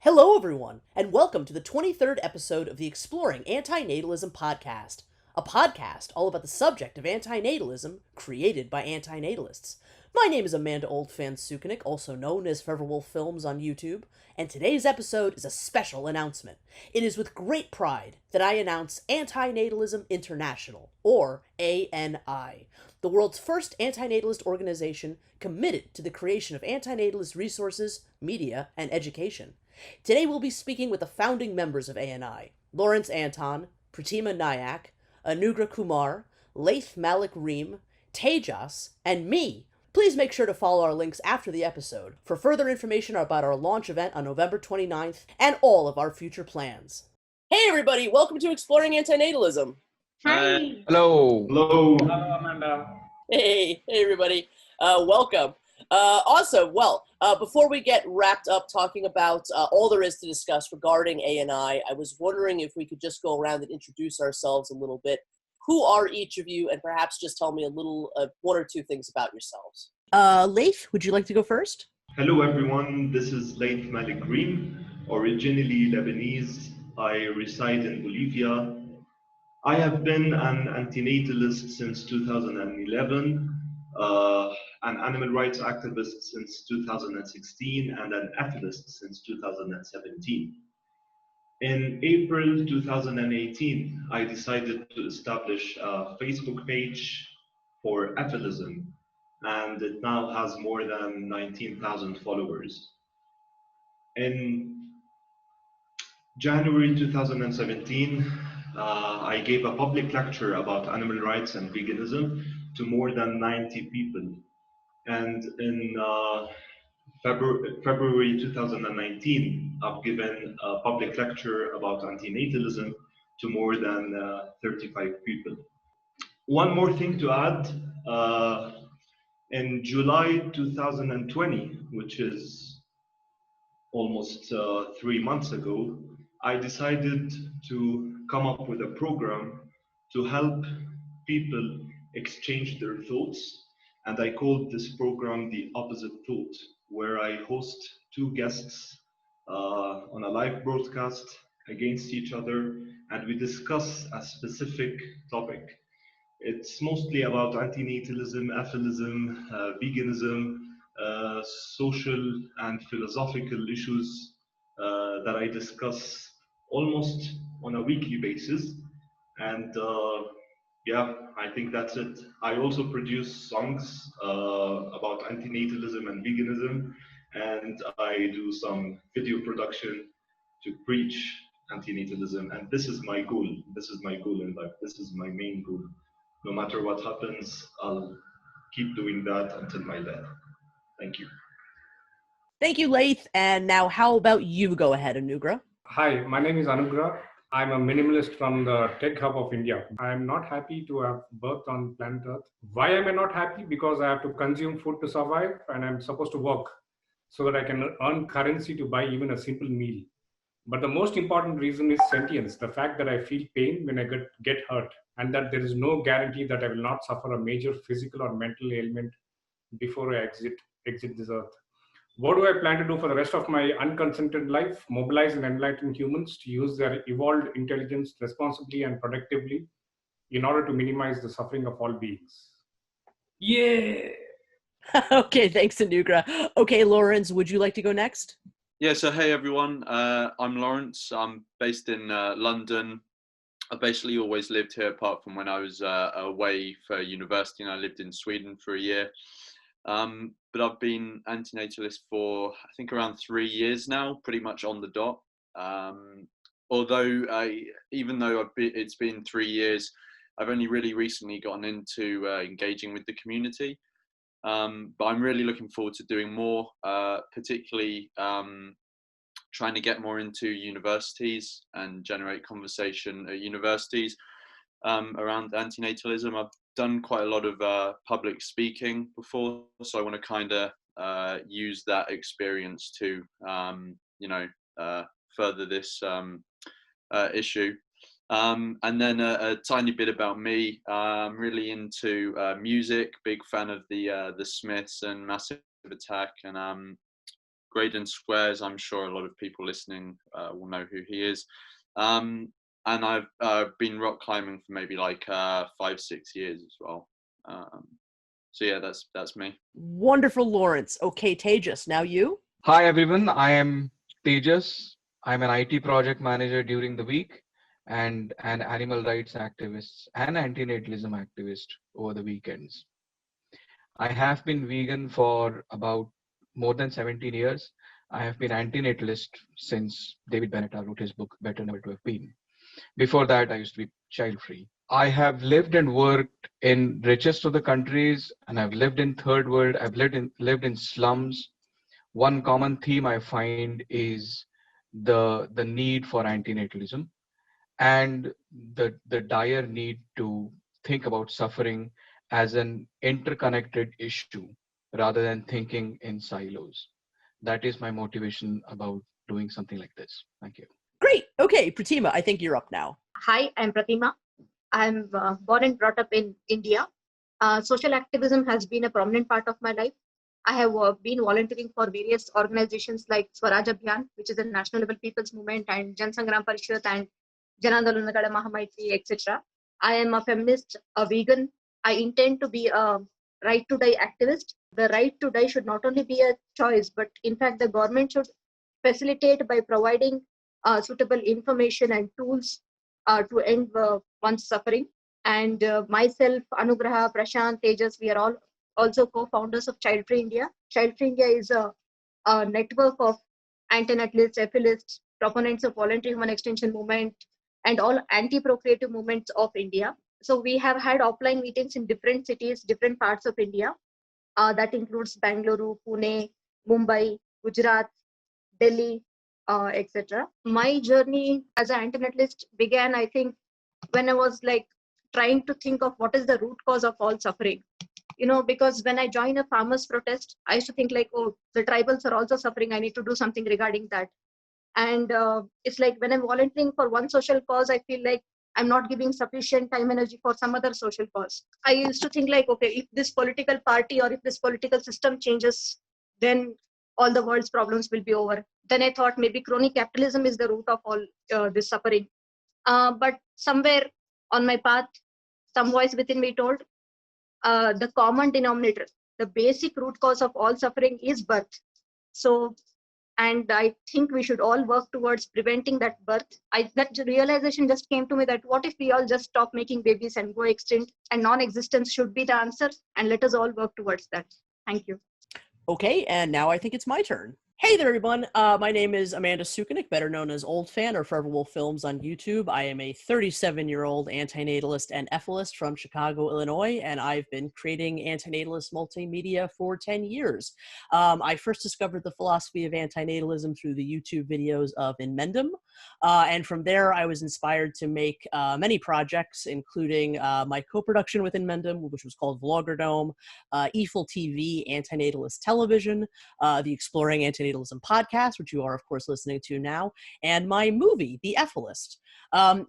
Hello, everyone, and welcome to the 23rd episode of the Exploring Antinatalism Podcast, a podcast all about the subject of antinatalism created by antinatalists. My name is Amanda Oldfan-Sukanik, also known as Feverwolf Films on YouTube, and today's episode is a special announcement. It is with great pride that I announce Anti-Natalism International, or ANI, the world's first antinatalist organization committed to the creation of antinatalist resources, media, and education. Today we'll be speaking with the founding members of ANI, Lawrence Anton, Pratima Naik, Anugraha Kumar, Laith Malek Reem, Tejas, and me. Please make sure to follow our links after the episode for further information about our launch event on November 29th and all of our future plans. Hey everybody, welcome to Exploring Antinatalism. Hi. Hello. Hello. Hello, Amanda. Hey everybody, welcome. Awesome. Well, before we get wrapped up talking about all there is to discuss regarding ANI, I was wondering if we could just go around and introduce ourselves a little bit. Who are each of you, and perhaps just tell me a little, one or two things about yourselves. Laith, would you like to go first? Hello everyone, this is Laith Malek Reem, originally Lebanese. I reside in Bolivia. I have been an antinatalist since 2011, an animal rights activist since 2016, and an ethicist since 2017. In April 2018, I decided to establish a Facebook page for Antenatalism, and it now has more than 19,000 followers. In January 2017, I gave a public lecture about animal rights and veganism to more than 90 people. And in February 2019, I've given a public lecture about antinatalism to more than 35 people. One more thing to add, in July 2020, which is almost 3 months ago, I decided to come up with a program to help people exchange their thoughts. And I called this program The Opposite Thought, where I host two guests on a live broadcast against each other, and we discuss a specific topic. It's mostly about antinatalism, atheism, veganism, social and philosophical issues that I discuss almost on a weekly basis. And yeah, I think that's it. I also produce songs about antinatalism and veganism, and I do some video production to preach antinatalism. And this is my goal. This is my goal in life. This is my main goal. No matter what happens, I'll keep doing that until my death. Thank you. Thank you, Laith. And now how about you go ahead, Anugraha? Hi, my name is Anugrah. I'm a minimalist from the Tech Hub of India. I'm not happy to have birthed on planet Earth. Why am I not happy? Because I have to consume food to survive, and I'm supposed to work so that I can earn currency to buy even a simple meal. But the most important reason is sentience, the fact that I feel pain when I get hurt, and that there is no guarantee that I will not suffer a major physical or mental ailment before I exit this earth. What do I plan to do for the rest of my unconsented life? Mobilize and enlighten humans to use their evolved intelligence responsibly and productively in order to minimize the suffering of all beings. Yeah! Okay, thanks, Anugraha. Okay, Lawrence, would you like to go next? Yeah, so hey everyone, I'm Lawrence. I'm based in London. I basically always lived here apart from when I was away for university, and I lived in Sweden for a year. But I've been antinatalist for, I think, around 3 years now, pretty much on the dot. Although, even though it's been 3 years, I've only really recently gotten into engaging with the community. But I'm really looking forward to doing more, particularly trying to get more into universities and generate conversation at universities around antinatalism. I've done quite a lot of public speaking before, so I want to kind of use that experience to, further this issue. And then a tiny bit about me. I'm really into music, big fan of the Smiths and Massive Attack, and Graydon Squares. I'm sure a lot of people listening will know who he is. And I've been rock climbing for maybe like 5-6 years as well. So yeah, that's me. Wonderful, Lawrence. Okay, Tejas, now you? Hi everyone, I am Tejas. I'm an IT project manager during the week and an animal rights activist and anti-natalism activist over the weekends. I have been vegan for about more than 17 years. I have been anti-natalist since David Bennett wrote his book, Better Never to Have Been. Before that, I used to be child-free. I have lived and worked in richest of the countries, and I've lived in third world. I've lived in slums. One common theme I find is the need for antinatalism and the dire need to think about suffering as an interconnected issue rather than thinking in silos. That is my motivation about doing something like this. Thank you. Great. Okay, Pratima, I think you're up now. Hi, I'm Pratima. I'm born and brought up in India. Social activism has been a prominent part of my life. I have been volunteering for various organizations like Swaraj Abhiyan, which is a national level people's movement, and Jan Sangram Parishad and Janandolonagala Mahamaitri, etc. I am a feminist, a vegan. I intend to be a right to die activist. The right to die should not only be a choice, but in fact, the government should facilitate by providing suitable information and tools to end one's suffering. And myself, Anugraha, Prashant, Tejas, we are all also co-founders of Child Free India. Child Free India is a network of antinatalists, ethilists, proponents of voluntary human extension movement, and all anti-procreative movements of India. So we have had offline meetings in different cities, different parts of India. That includes Bangalore, Pune, Mumbai, Gujarat, Delhi, etc. My journey as an antinatalist began, I think, when I was like trying to think of what is the root cause of all suffering. Because when I joined a farmers' protest, I used to think like, oh, the tribals are also suffering. I need to do something regarding that. And it's like when I'm volunteering for one social cause, I feel like I'm not giving sufficient time and energy for some other social cause. I used to think like, okay, if this political party or if this political system changes, then all the world's problems will be over. Then I thought maybe crony capitalism is the root of all this suffering. But somewhere on my path, some voice within me told the common denominator, the basic root cause of all suffering is birth. So, and I think we should all work towards preventing that birth. That realization just came to me that what if we all just stop making babies and go extinct, and non-existence should be the answer, and let us all work towards that. Thank you. Okay, and now I think it's my turn. Hey there, everyone. My name is Amanda Sukanik, better known as Old Fan or Forever Wolf Films on YouTube. I am a 37-year-old antinatalist and ethilist from Chicago, Illinois, and I've been creating antinatalist multimedia for 10 years. I first discovered the philosophy of antinatalism through the YouTube videos of In Mendum, and from there I was inspired to make many projects, including my co-production with In Mendum, which was called Vloggerdome, EFL TV, Antinatalist Television, the Exploring Antinatalism Podcast, which you are, of course, listening to now, and my movie, The Ethilist.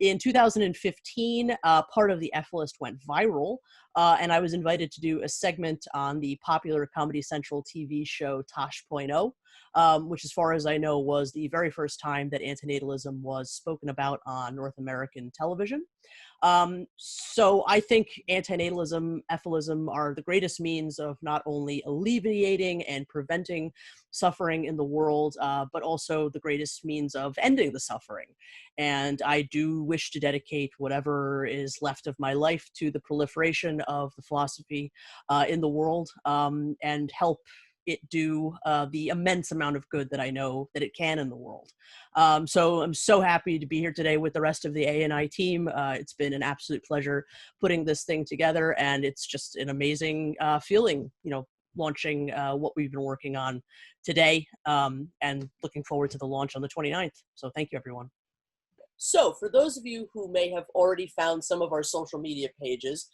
In 2015, part of The Ethilist went viral, and I was invited to do a segment on the popular Comedy Central TV show Tosh.0, which, as far as I know, was the very first time that antinatalism was spoken about on North American television. So I think antinatalism, ethilism are the greatest means of not only alleviating and preventing suffering in the world, but also the greatest means of ending the suffering. And I do wish to dedicate whatever is left of my life to the proliferation of the philosophy in the world, and help it do the immense amount of good that I know that it can in the world. So I'm so happy to be here today with the rest of the ANI team. It's been an absolute pleasure putting this thing together, and it's just an amazing feeling, launching what we've been working on today, and looking forward to the launch on the 29th. So thank you, everyone. So for those of you who may have already found some of our social media pages,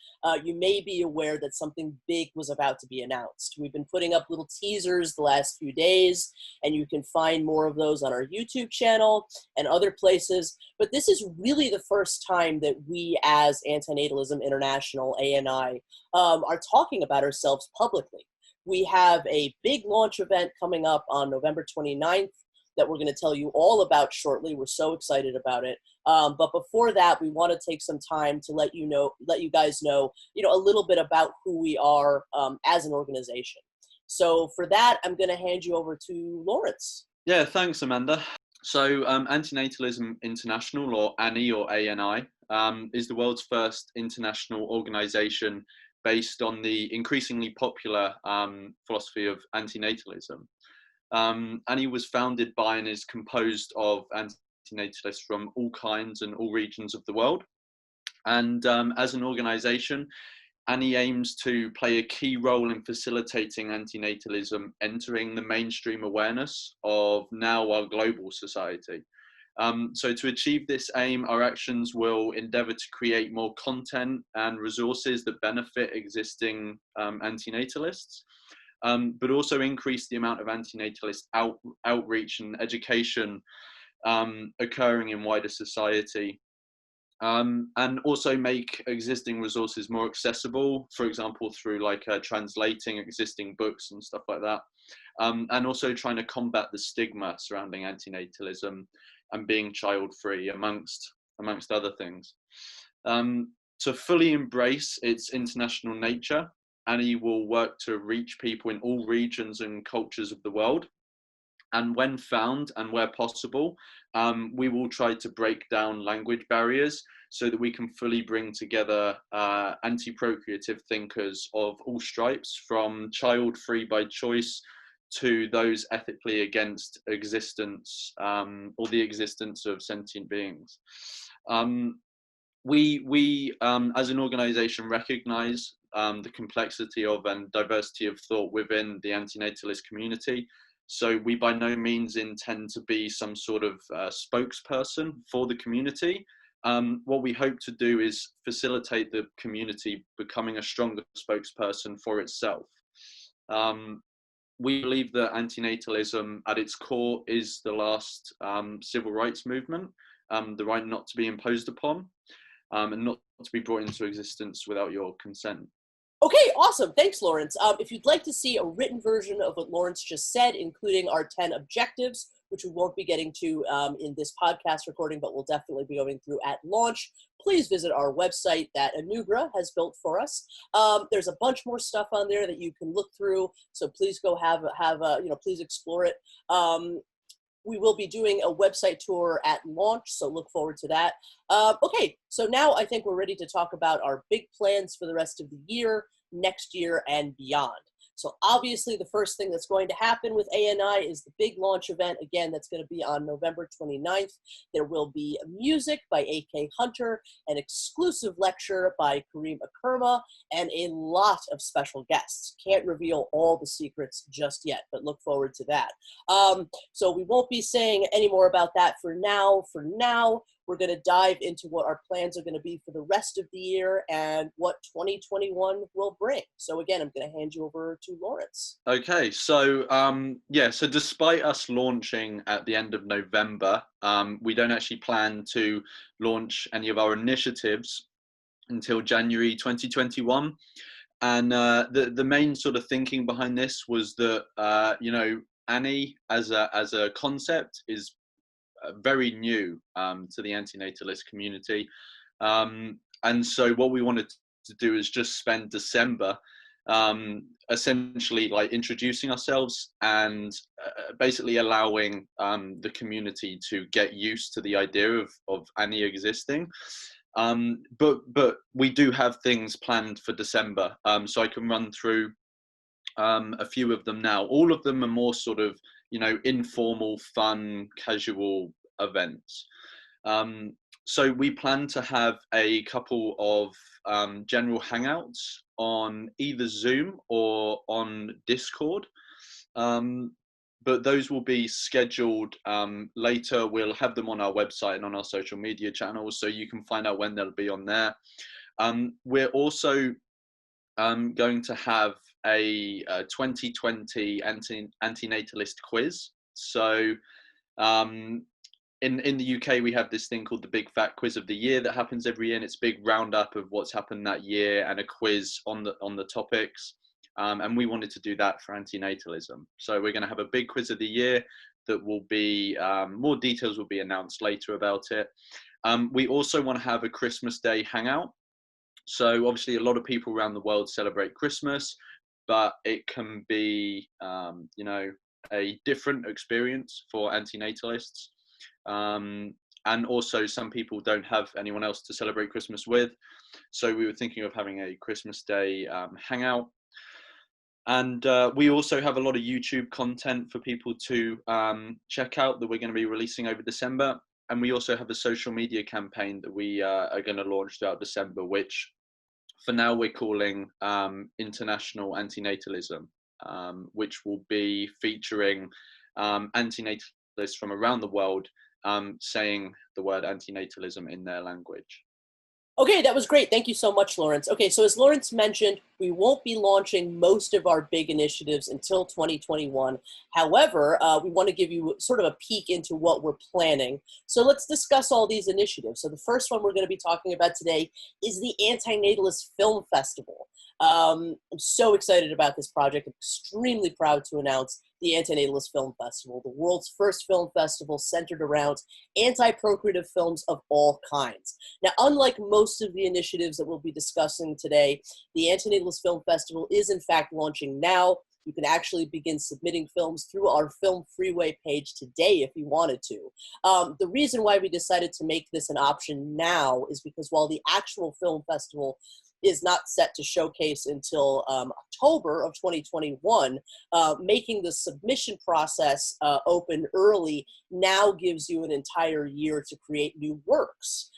you may be aware that something big was about to be announced. We've been putting up little teasers the last few days, and you can find more of those on our YouTube channel and other places. But this is really the first time that we as Antinatalism International, ANI, are talking about ourselves publicly. We have a big launch event coming up on November 29th that we're going to tell you all about shortly. We're so excited about it. But before that, we want to take some time to let you guys know, a little bit about who we are as an organization. So for that, I'm going to hand you over to Lawrence. Yeah, thanks, Amanda. So Antinatalism International, or ANI or ANI, is the world's first international organization based on the increasingly popular philosophy of antinatalism. ANI was founded by and is composed of antinatalists from all kinds and all regions of the world. And as an organization, ANI aims to play a key role in facilitating antinatalism entering the mainstream awareness of now our global society. So to achieve this aim, our actions will endeavour to create more content and resources that benefit existing antinatalists, but also increase the amount of antinatalist outreach and education occurring in wider society. And also make existing resources more accessible, for example, through translating existing books and stuff like that. And also trying to combat the stigma surrounding antinatalism and being child-free, amongst other things. To fully embrace its international nature, ANI will work to reach people in all regions and cultures of the world. And when found and where possible, we will try to break down language barriers so that we can fully bring together anti-procreative thinkers of all stripes, from child-free by choice to those ethically against existence or the existence of sentient beings. We as an organization, recognize the complexity of and diversity of thought within the antinatalist community. So we by no means intend to be some sort of spokesperson for the community. What we hope to do is facilitate the community becoming a stronger spokesperson for itself. We believe that antinatalism at its core is the last civil rights movement, the right not to be imposed upon and not to be brought into existence without your consent. Okay, awesome. Thanks, Lawrence. If you'd like to see a written version of what Lawrence just said, including our 10 objectives, which we won't be getting to in this podcast recording, but we'll definitely be going through at launch, please visit our website that Anugraha has built for us. There's a bunch more stuff on there that you can look through, so please go please explore it. We will be doing a website tour at launch, so look forward to that. Okay, so now I think we're ready to talk about our big plans for the rest of the year, next year, and beyond. So obviously the first thing that's going to happen with ANI is the big launch event. Again, that's going to be on November 29th. There will be music by A.K. Hunter, an exclusive lecture by Kareem Akerma, and a lot of special guests. Can't reveal all the secrets just yet, but look forward to that. So we won't be saying any more about that for now. For now, we're going to dive into what our plans are going to be for the rest of the year and what 2021 will bring. So again, I'm going to hand you over to Lawrence. Okay, so so despite us launching at the end of November, we don't actually plan to launch any of our initiatives until January 2021. And the main sort of thinking behind this was that ANI as a concept is very new to the antinatalist community, and so what we wanted to do is just spend December essentially introducing ourselves and basically allowing the community to get used to the idea of ANI existing. But we do have things planned for December, so I can run through a few of them now. All of them are more sort of informal, fun, casual events. So we plan to have a couple of general hangouts on either Zoom or on Discord. But those will be scheduled later. We'll have them on our website and on our social media channels, so you can find out when they'll be on there. We're also going to have a 2020 antinatalist quiz. So in the UK, we have this thing called the Big Fat Quiz of the Year that happens every year, and it's a big roundup of what's happened that year and a quiz on the topics. And we wanted to do that for antinatalism. So we're going to have a big quiz of the year that will be, more details will be announced later about it. We also want to have a Christmas Day hangout. So obviously a lot of people around the world celebrate Christmas, but it can be, you know, a different experience for antinatalists. And also some people don't have anyone else to celebrate Christmas with. So we were thinking of having a Christmas Day hangout. And we also have a lot of YouTube content for people to check out that we're going to be releasing over December. And we also have a social media campaign that we are going to launch throughout December, which for now we're calling International Antinatalism, which will be featuring antinatalists from around the world saying the word antinatalism in their language. Okay, that was great. Thank you so much, Lawrence. Okay, so as Lawrence mentioned, we won't be launching most of our big initiatives until 2021. However, we want to give you sort of a peek into what we're planning. So let's discuss all these initiatives. So the first one we're going to be talking about today is the Anti-Natalist Film Festival. I'm so excited about this project. I'm extremely proud to announce the Anti-Natalist Film Festival, the world's first film festival centered around anti-procreative films of all kinds. Now, unlike most of the initiatives that we'll be discussing today, the Anti-Natalist Film Festival is in fact launching now. You can actually begin submitting films through our Film Freeway page today if you wanted to. The reason why we decided to make this an option now is because while the actual film festival is not set to showcase until October of 2021, making the submission process open early now gives you an entire year to create new works.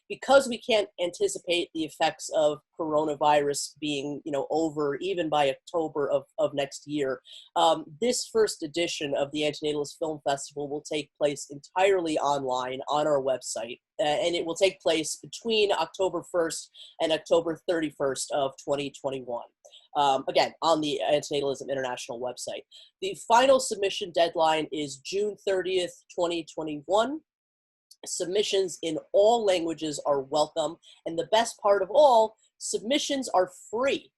Because we can't anticipate the effects of coronavirus being, over even by October of next year, this first edition of the Anti-Natalist Film Festival will take place entirely online on our website, and it will take place between October 1st and October 31st of 2021. Again, on the Antinatalism International website. The final submission deadline is June 30th, 2021. Submissions in all languages are welcome, and the best part of all, submissions are free.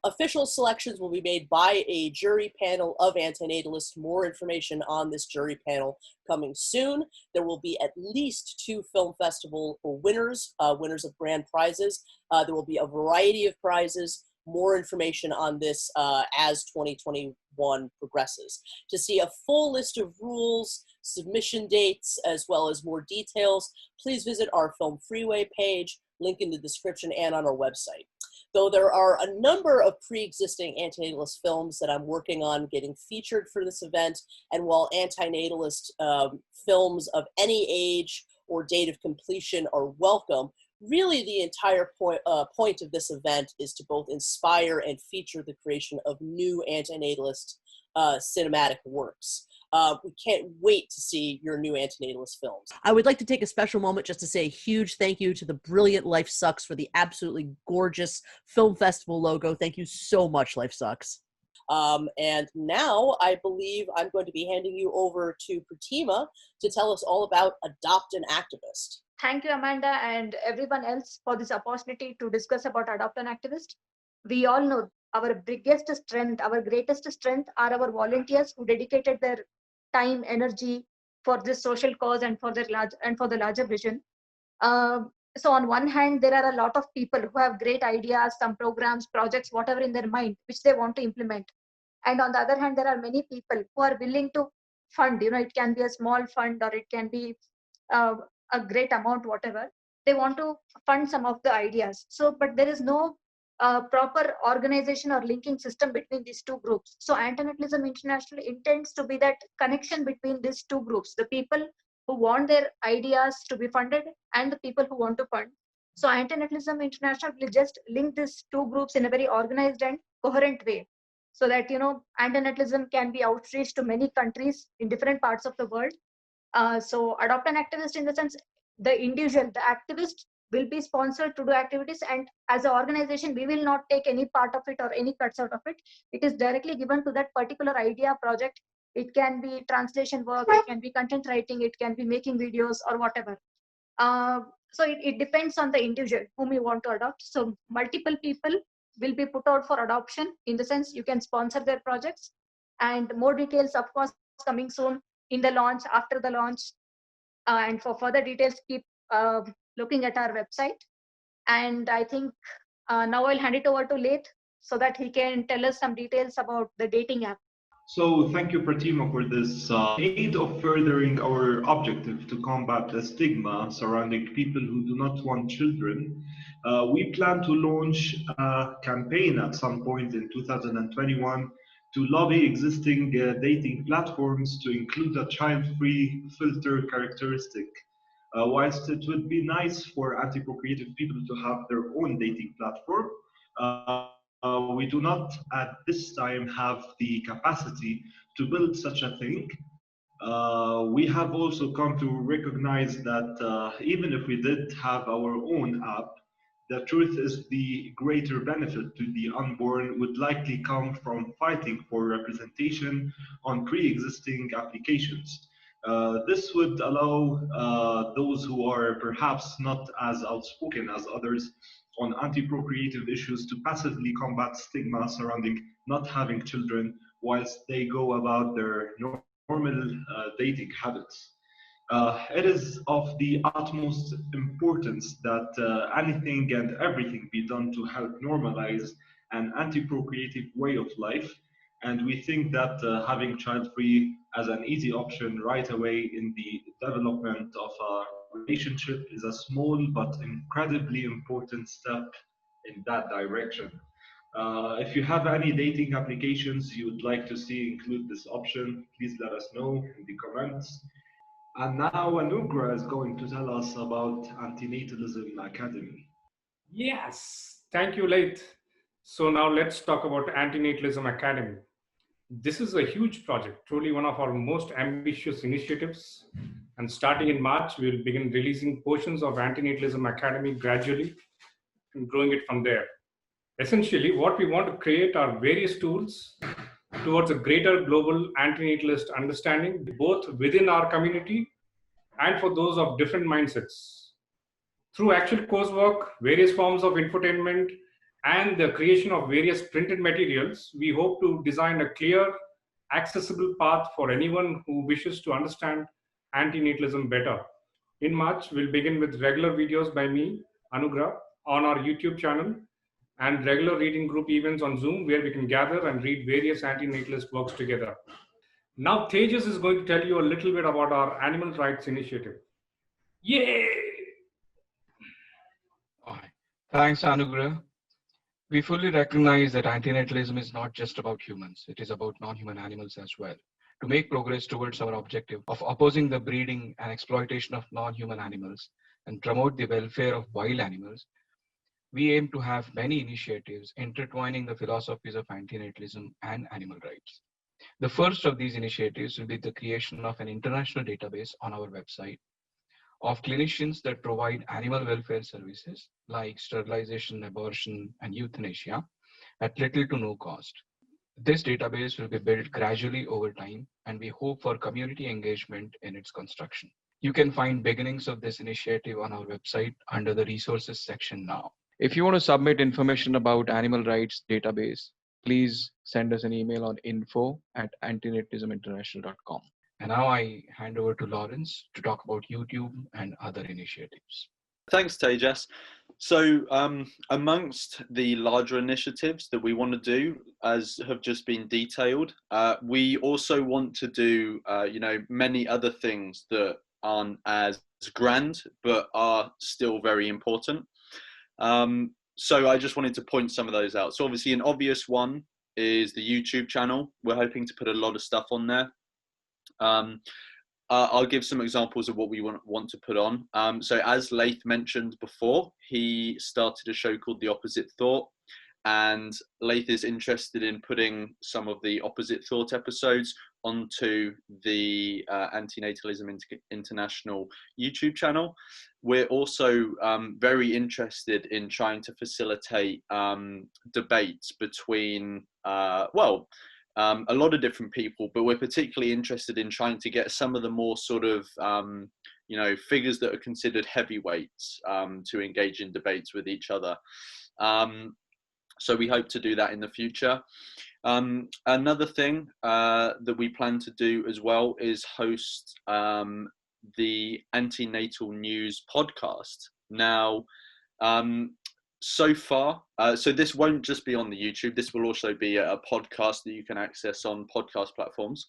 Official selections will be made by a jury panel of antinatalists. More information on this jury panel coming soon. There will be at least 2 film festival winners, winners of grand prizes. There will be a variety of prizes. More information on this as 2021 progresses. To see a full list of rules, submission dates, as well as more details, please visit our Film Freeway page, link in the description and on our website. Though there are a number of pre-existing antinatalist films that I'm working on getting featured for this event, and while antinatalist films of any age or date of completion are welcome, really the entire point of this event is to both inspire and feature the creation of new antinatalist cinematic works. We can't wait to see your new antinatalist films. I would like to take a special moment just to say a huge thank you to the brilliant Life Sucks for the absolutely gorgeous film festival logo. Thank you so much, Life Sucks. And now I believe I'm going to be handing you over to Pratima to tell us all about Adopt an Activist. Thank you, Amanda, and everyone else for this opportunity to discuss about Adopt an Activist. We all know our biggest strength, our greatest strength are our volunteers who dedicated their time, energy for this social cause and for the larger vision. So on one hand, there are a lot of people who have great ideas, some programs, projects, whatever in their mind, which they want to implement. And on the other hand, there are many people who are willing to fund, it can be a small fund or it can be a great amount, whatever. They want to fund some of the ideas. So, but there is no proper organization or linking system between these two groups. So Antinatalism International intends to be that connection between these two groups, the people who want their ideas to be funded and the people who want to fund. So Antinatalism International will just link these two groups in a very organized and coherent way, so that antinatalism can be outreached to many countries in different parts of the world. So Adopt an Activist, in the sense, the individual, the activist will be sponsored to do activities, and as an organization, we will not take any part of it or any cuts out of it. It is directly given to that particular idea, project. It can be translation work, it can be content writing, it can be making videos or whatever. So it depends on the individual whom you want to adopt. So multiple people will be put out for adoption. In the sense, you can sponsor their projects, and more details, of course, coming soon in the launch, after the launch. And for further details, keep looking at our website. And I think now I'll hand it over to Laith so that he can tell us some details about the dating app. So thank you, Pratima, for this aid of furthering our objective to combat the stigma surrounding people who do not want children. We plan to launch a campaign at some point in 2021 to lobby existing dating platforms to include a child-free filter characteristic. Whilst it would be nice for anti-procreative people to have their own dating platform, we do not at this time have the capacity to build such a thing. We have also come to recognize that even if we did have our own app, the truth is the greater benefit to the unborn would likely come from fighting for representation on pre-existing applications. This would allow those who are perhaps not as outspoken as others on anti-procreative issues to passively combat stigma surrounding not having children whilst they go about their normal dating habits. It is of the utmost importance that anything and everything be done to help normalize an anti-procreative way of life. And we think that having child-free as an easy option right away in the development of a relationship is a small but incredibly important step in that direction. If you have any dating applications you would like to see include this option, please let us know in the comments. And now Anugrah is going to tell us about Antinatalism Academy. Yes, thank you, Laith. So now let's talk about Antinatalism Academy. This is a huge project, truly one of our most ambitious initiatives. And starting in March, we'll begin releasing portions of Antinatalism Academy gradually and growing it from there. Essentially, what we want to create are various tools towards a greater global antinatalist understanding, both within our community and for those of different mindsets. Through actual coursework, various forms of infotainment, and the creation of various printed materials, we hope to design a clear, accessible path for anyone who wishes to understand antinatalism better. In March, we'll begin with regular videos by me, Anugrah, on our YouTube channel, and regular reading group events on Zoom where we can gather and read various antinatalist works together. Now, Tejas is going to tell you a little bit about our animal rights initiative. Yay! Thanks, Anugrah. We fully recognize that antinatalism is not just about humans, it is about non-human animals as well. To make progress towards our objective of opposing the breeding and exploitation of non-human animals and promote the welfare of wild animals, we aim to have many initiatives intertwining the philosophies of antinatalism and animal rights. The first of these initiatives will be the creation of an international database on our website of clinicians that provide animal welfare services like sterilization, abortion, and euthanasia at little to no cost. This database will be built gradually over time, and we hope for community engagement in its construction. You can find beginnings of this initiative on our website under the resources section now. If you want to submit information about animal rights database, please send us an email on info@antinatalisminternational.com. And now I hand over to Lawrence to talk about YouTube and other initiatives. Thanks, Tejas. So amongst the larger initiatives that we want to do, as have just been detailed, we also want to do, many other things that aren't as grand, but are still very important. So I just wanted to point some of those out. So obviously an obvious one is the YouTube channel. We're hoping to put a lot of stuff on there. I'll give some examples of what we want to put on. So as Laith mentioned before, he started a show called The Opposite Thought, and Laith is interested in putting some of the Opposite Thought episodes onto the Antinatalism International YouTube channel. We're also very interested in trying to facilitate debates between, a lot of different people, but we're particularly interested in trying to get some of the more sort of, figures that are considered heavyweights to engage in debates with each other. So we hope to do that in the future. Another thing that we plan to do as well is host the Antenatal News podcast. Now, so far, so this won't just be on the YouTube, this will also be a podcast that you can access on podcast platforms.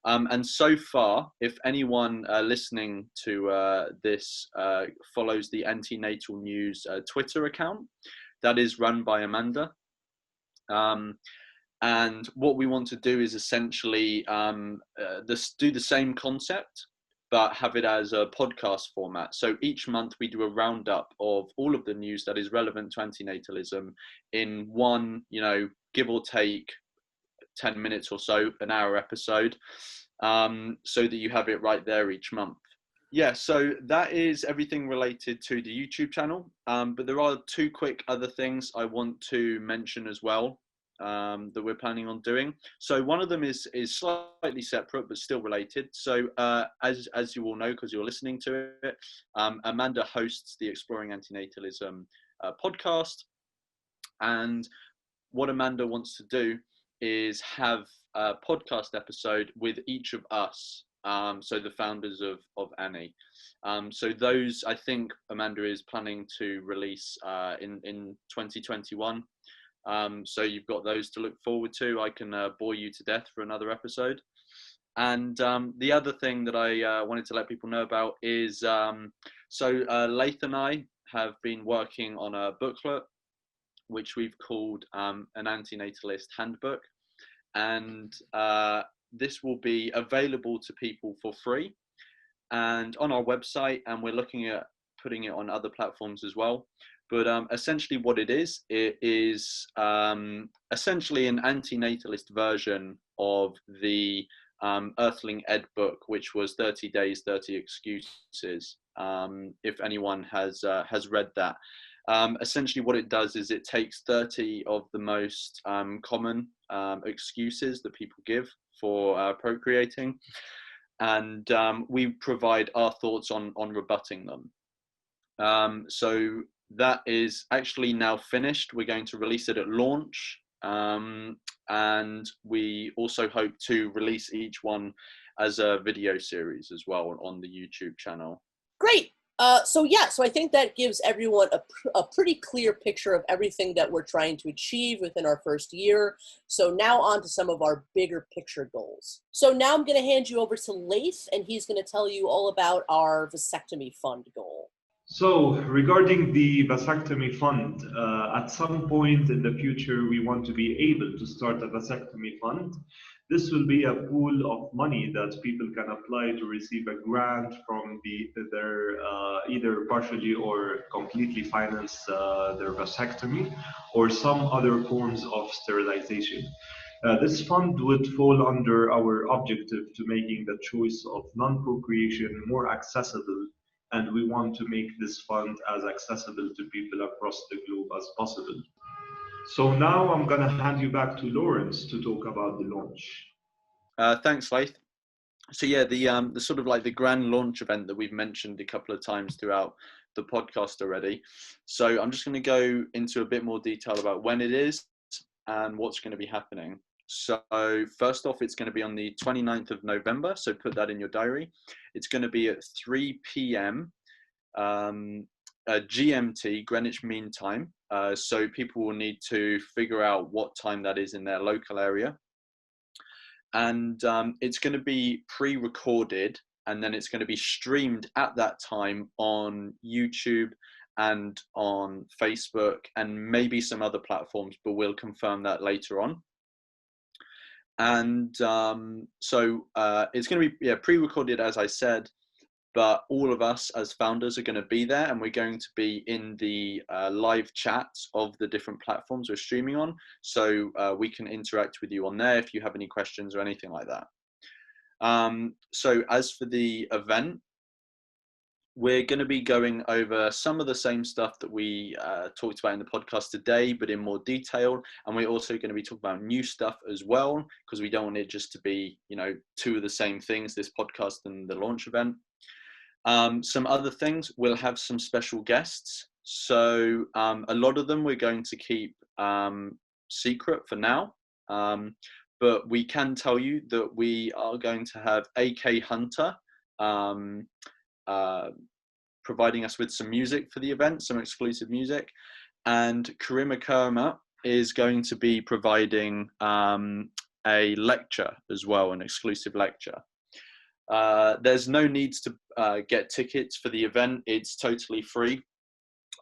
And so far, if anyone listening to this follows the Antenatal News Twitter account, that is run by Amanda. And what we want to do is essentially do the same concept, but have it as a podcast format. So each month we do a roundup of all of the news that is relevant to antinatalism in one, give or take 10 minutes or so, an hour episode, so that you have it right there each month. Yeah, so that is everything related to the YouTube channel. But there are two quick other things I want to mention as well that we're planning on doing. So one of them is slightly separate but still related. So as you all know, because you're listening to it, Amanda hosts the Exploring Antinatalism podcast. And what Amanda wants to do is have a podcast episode with each of us. So the founders of Annie. So those, I think Amanda is planning to release in 2021. So you've got those to look forward to. I can bore you to death for another episode. And the other thing that I wanted to let people know about is, Laith and I have been working on a booklet, which we've called an Anti-Natalist handbook. And this will be available to people for free and on our website, and we're looking at putting it on other platforms as well. But essentially what it is essentially an anti-natalist version of the Earthling Ed book, which was 30 Days, 30 Excuses, if anyone has read that. Essentially what it does is it takes 30 of the most common excuses that people give for procreating, and we provide our thoughts on rebutting them. So that is actually now finished. We're going to release it at launch, and we also hope to release each one as a video series as well on the YouTube channel. Great. So I think that gives everyone a pretty clear picture of everything that we're trying to achieve within our first year. So now on to some of our bigger picture goals. So now I'm going to hand you over to Laith, and he's going to tell you all about our vasectomy fund goal. So regarding the vasectomy fund, at some point in the future, we want to be able to start a vasectomy fund. This will be a pool of money that people can apply to receive a grant from their either partially or completely finance their vasectomy or some other forms of sterilization. This fund would fall under our objective to making the choice of non-procreation more accessible, and we want to make this fund as accessible to people across the globe as possible. So now I'm going to hand you back to Lawrence to talk about the launch. Thanks, Laith. So yeah, the sort of like the grand launch event that we've mentioned a couple of times throughout the podcast already. So I'm just going to go into a bit more detail about when it is and what's going to be happening. So first off, it's going to be on the 29th of November. So put that in your diary. It's going to be at 3 p.m. GMT, Greenwich Mean Time. So people will need to figure out what time that is in their local area. And it's going to be pre-recorded, and then it's going to be streamed at that time on YouTube and on Facebook and maybe some other platforms, but we'll confirm that later on. And so it's going to be pre-recorded, as I said, but all of us as founders are going to be there, and we're going to be in the live chats of the different platforms we're streaming on, so we can interact with you on there if you have any questions or anything like that. So as for the event, we're going to be going over some of the same stuff that we talked about in the podcast today, but in more detail. And we're also going to be talking about new stuff as well, because we don't want it just to be, two of the same things, this podcast and the launch event. Some other things, we'll have some special guests. So a lot of them we're going to keep secret for now, but we can tell you that we are going to have AK Hunter providing us with some music for the event, some exclusive music, and Karima Kurma is going to be providing a lecture as well, an exclusive lecture. There's no need to get tickets for the event. It's totally free.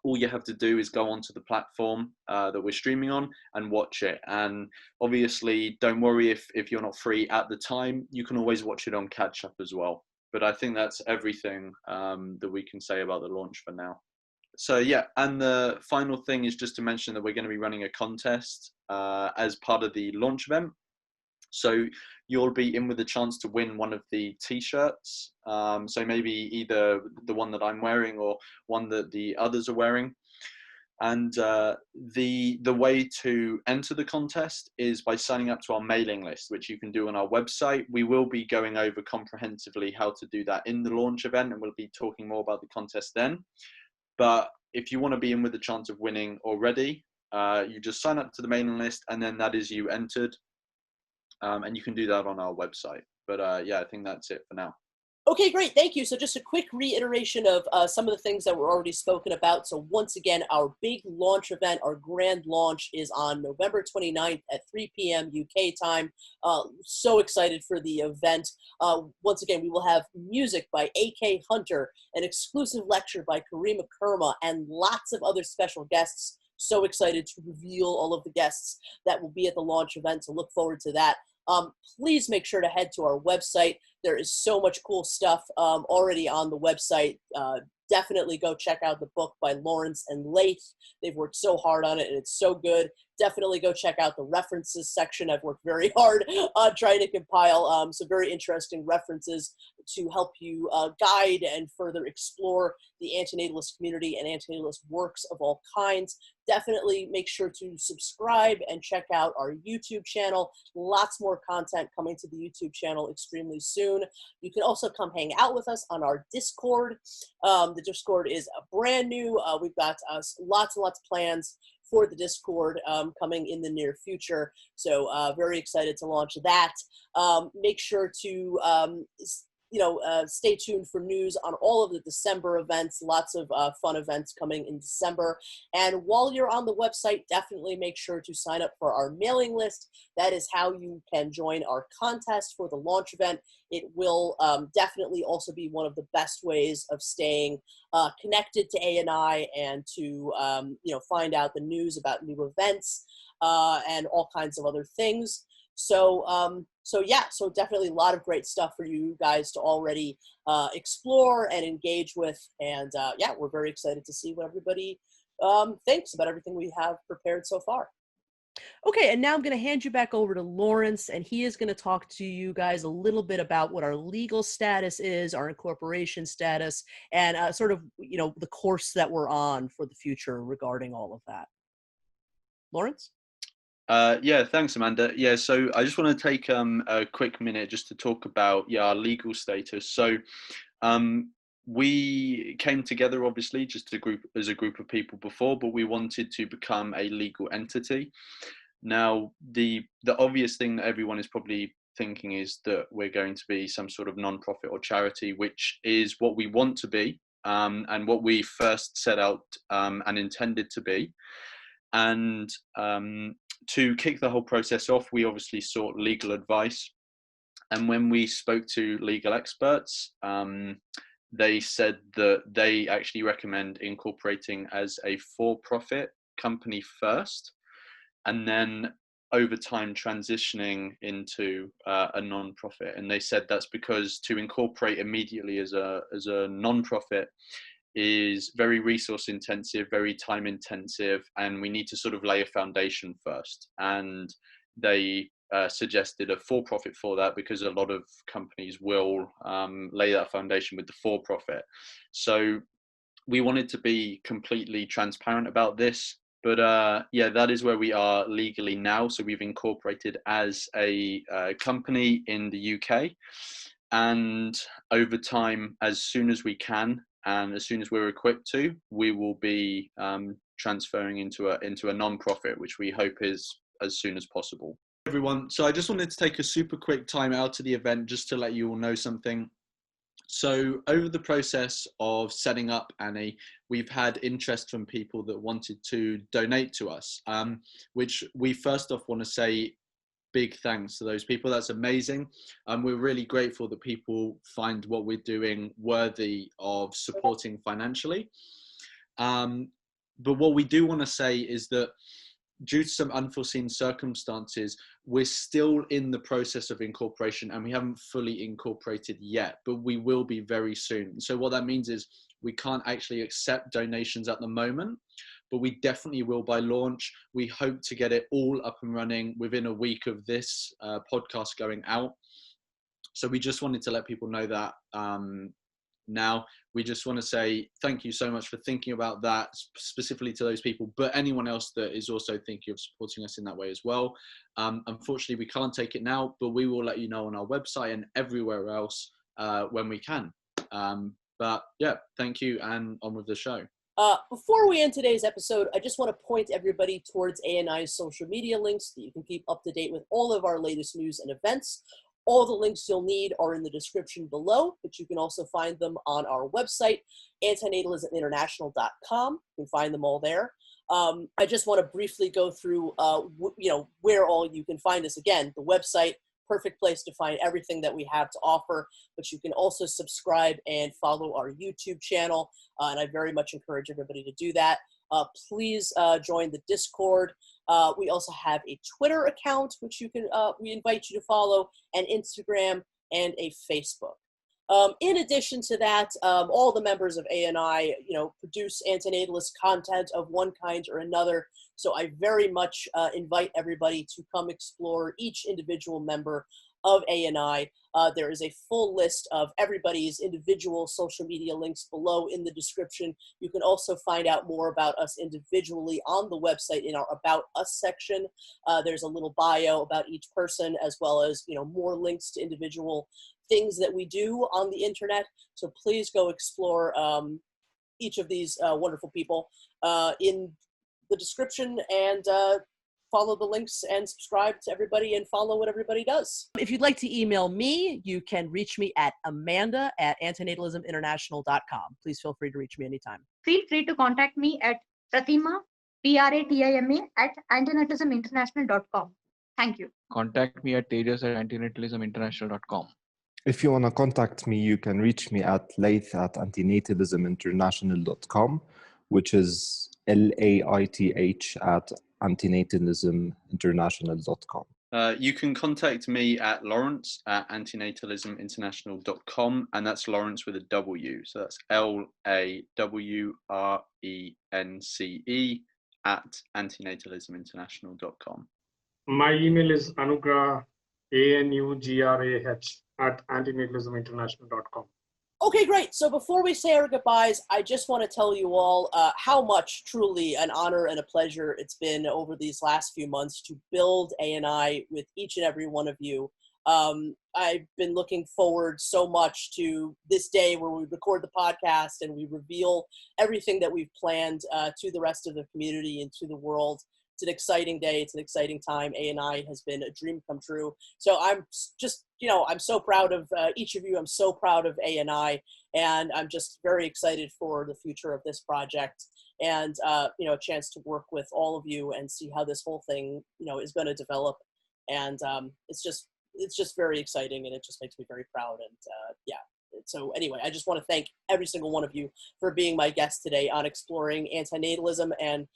All you have to do is go onto the platform that we're streaming on and watch it. And obviously, don't worry if you're not free at the time. You can always watch it on catch up as well. But I think that's everything that we can say about the launch for now. So yeah, and the final thing is just to mention that we're going to be running a contest as part of the launch event. So you'll be in with a chance to win one of the t-shirts. So maybe either the one that I'm wearing or one that the others are wearing. And the way to enter the contest is by signing up to our mailing list, which you can do on our website. We will be going over comprehensively how to do that in the launch event, and we'll be talking more about the contest then. But if you want to be in with a chance of winning already, you just sign up to the mailing list, and then that is you entered. And you can do that on our website. But yeah, I think that's it for now. Okay, great. Thank you. So just a quick reiteration of some of the things that were already spoken about. So once again, our big launch event, our grand launch is on November 29th at 3 p.m. UK time. So excited for the event. Once again, we will have music by AK Hunter, an exclusive lecture by Karima Kurma, and lots of other special guests. So excited to reveal all of the guests that will be at the launch event. So look forward to that. Please make sure to head to our website. There is so much cool stuff already on the website. Definitely go check out the book by Lawrence and Laith. They've worked so hard on it, and it's so good. Definitely go check out the references section. I've worked very hard on trying to compile some very interesting references to help you guide and further explore the antinatalist community and antinatalist works of all kinds. Definitely make sure to subscribe and check out our YouTube channel. Lots more content coming to the YouTube channel extremely soon. You can also come hang out with us on our Discord. The Discord is brand new. We've got lots and lots of plans for the Discord coming in the near future. So very excited to launch that. Make sure to stay tuned for news on all of the December events. Lots of fun events coming in December. And while you're on the website, definitely make sure to sign up for our mailing list. That is how you can join our contest for the launch event. It will definitely also be one of the best ways of staying connected to ANI and to find out the news about new events and all kinds of other things. So definitely a lot of great stuff for you guys to already explore and engage with. And we're very excited to see what everybody thinks about everything we have prepared so far. Okay, and now I'm going to hand you back over to Lawrence, and he is going to talk to you guys a little bit about what our legal status is, our incorporation status, and the course that we're on for the future regarding all of that. Lawrence? Yeah, thanks, Amanda. Yeah, so I just want to take a quick minute just to talk about our legal status. So we came together, obviously, just as a group of people before, but we wanted to become a legal entity. Now, the obvious thing that everyone is probably thinking is that we're going to be some sort of non-profit or charity, which is what we want to be and what we first set out and intended to be. And to kick the whole process off, we obviously sought legal advice. And when we spoke to legal experts, they said that they actually recommend incorporating as a for-profit company first, and then over time transitioning into a non-profit. And they said that's because to incorporate immediately as a non-profit is very resource intensive, very time intensive, and we need to sort of lay a foundation first. And they suggested a for-profit for that because a lot of companies will lay that foundation with the for-profit. So we wanted to be completely transparent about this. But that is where we are legally now. So we've incorporated as a company in the UK. And over time, as soon as we can, and as soon as we're equipped to, we will be transferring into a non-profit, which we hope is as soon as possible. Everyone, so I just wanted to take a super quick time out of the event just to let you all know something. So over the process of setting up Annie, we've had interest from people that wanted to donate to us, which we first off want to say big thanks to those people. That's amazing. We're really grateful that people find what we're doing worthy of supporting financially. But what we do want to say is that due to some unforeseen circumstances, we're still in the process of incorporation and we haven't fully incorporated yet, but we will be very soon. So what that means is we can't actually accept donations at the moment, but we definitely will by launch. We hope to get it all up and running within a week of this podcast going out. So we just wanted to let people know that now. We just want to say thank you so much for thinking about that, specifically to those people, but anyone else that is also thinking of supporting us in that way as well. Unfortunately, we can't take it now, but we will let you know on our website and everywhere else when we can. But yeah, thank you, and on with the show. Before we end today's episode, I just want to point everybody towards ANI's social media links so that you can keep up to date with all of our latest news and events. All the links you'll need are in the description below, but you can also find them on our website, antinatalisminternational.com. You can find them all there. I just want to briefly go through, where all you can find us. Again, the website, perfect place to find everything that we have to offer, but you can also subscribe and follow our YouTube channel, and I very much encourage everybody to do that. Please join the Discord. We also have a Twitter account, which you can we invite you to follow, and Instagram and a Facebook. In addition to that, all the members of ANI, produce antinatalist content of one kind or another. So I very much invite everybody to come explore each individual member of ANI. There is a full list of everybody's individual social media links below in the description. You can also find out more about us individually on the website in our About Us section. There's a little bio about each person, as well as more links to individual things that we do on the internet. So please go explore each of these wonderful people in the description, and follow the links and subscribe to everybody and follow what everybody does. If you'd like to email me, you can reach me at amanda@antinatalisminternational.com. Please feel free to reach me anytime. Feel free to contact me at Pratima, Pratima, @antenatalisminternational.com. Thank you. Contact me at Tejas at antenatalisminternational.com. If you want to contact me, you can reach me at Laith@antenatalisminternational.com, which is LAITH at antenatalisminternational.com. You can contact me at Lawrence at antinatalisminternational.com, and that's Lawrence with a W. So that's LAWRENCE at antinatalisminternational.com. My email is anugrah, ANUGRAH at antenatalisminternational.com. Okay, great. So before we say our goodbyes, I just want to tell you all how much truly an honor and a pleasure it's been over these last few months to build ANI with each and every one of you. I've been looking forward so much to this day where we record the podcast and we reveal everything that we've planned to the rest of the community and to the world. It's an exciting day. It's an exciting time. ANI has been a dream come true. So I'm just, I'm so proud of each of you. I'm so proud of ANI, and I'm just very excited for the future of this project and, a chance to work with all of you and see how this whole thing, is going to develop. And it's just very exciting, and it just makes me very proud. And so anyway, I just want to thank every single one of you for being my guest today on Exploring Antinatalism and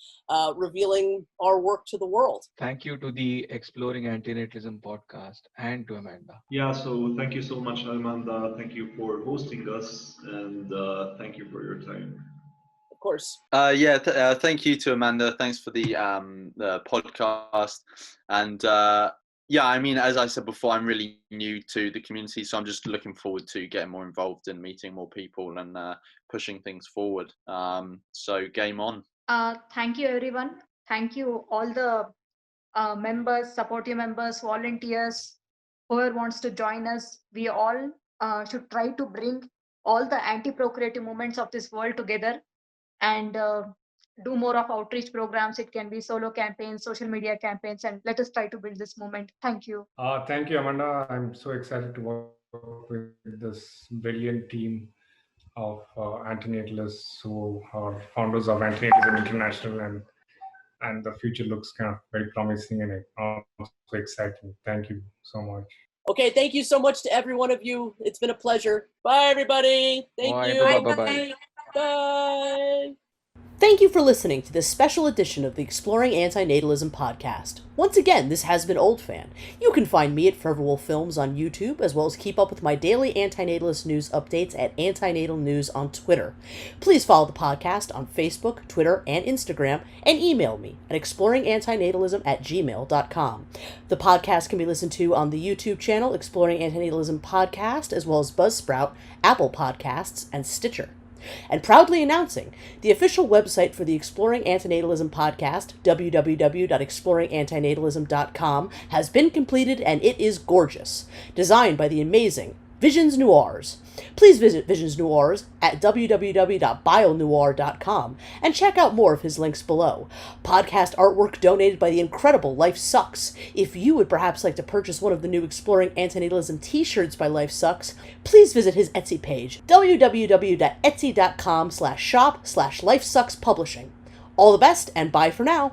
revealing our work to the world. Thank you to the Exploring Antinatalism podcast and to Amanda. Yeah, so thank you so much, Amanda. Thank you for hosting us, and thank you for your time. Of course. Thank you to Amanda. Thanks for the podcast. And I mean, as I said before, I'm really new to the community, so I'm just looking forward to getting more involved and meeting more people and pushing things forward. So game on. Thank you, everyone. Thank you, all the members, supportive members, volunteers, whoever wants to join us. We all should try to bring all the anti-procreative movements of this world together and do more of outreach programs. It can be solo campaigns, social media campaigns, and let us try to build this movement. Thank you. Thank you, Amanda. I'm so excited to work with this brilliant team of antinatalists who are founders of Antinatalism International, and the future looks kind of very promising and also exciting. Thank you so much. Okay, thank you so much to every one of you. It's been a pleasure. Bye, everybody. Thank Bye, you. bye-bye. Bye. Thank you for listening to this special edition of the Exploring Antinatalism Podcast. Once again, this has been Old Fan. You can find me at Forever Wolf Films on YouTube, as well as keep up with my daily antinatalist news updates at Antinatal News on Twitter. Please follow the podcast on Facebook, Twitter, and Instagram, and email me at exploringantinatalism@gmail.com. The podcast can be listened to on the YouTube channel Exploring Antinatalism Podcast, as well as Buzzsprout, Apple Podcasts, and Stitcher. And proudly announcing, the official website for the Exploring Antinatalism podcast, www.exploringantinatalism.com, has been completed and it is gorgeous. Designed by the amazing Visions Noirs. Please visit Visions Noirs at www.bionoir.com and check out more of his links below. Podcast artwork donated by the incredible Life Sucks. If you would perhaps like to purchase one of the new Exploring Antinatalism t-shirts by Life Sucks, please visit his Etsy page, www.etsy.com/shop/lifesuckspublishing. All the best and bye for now.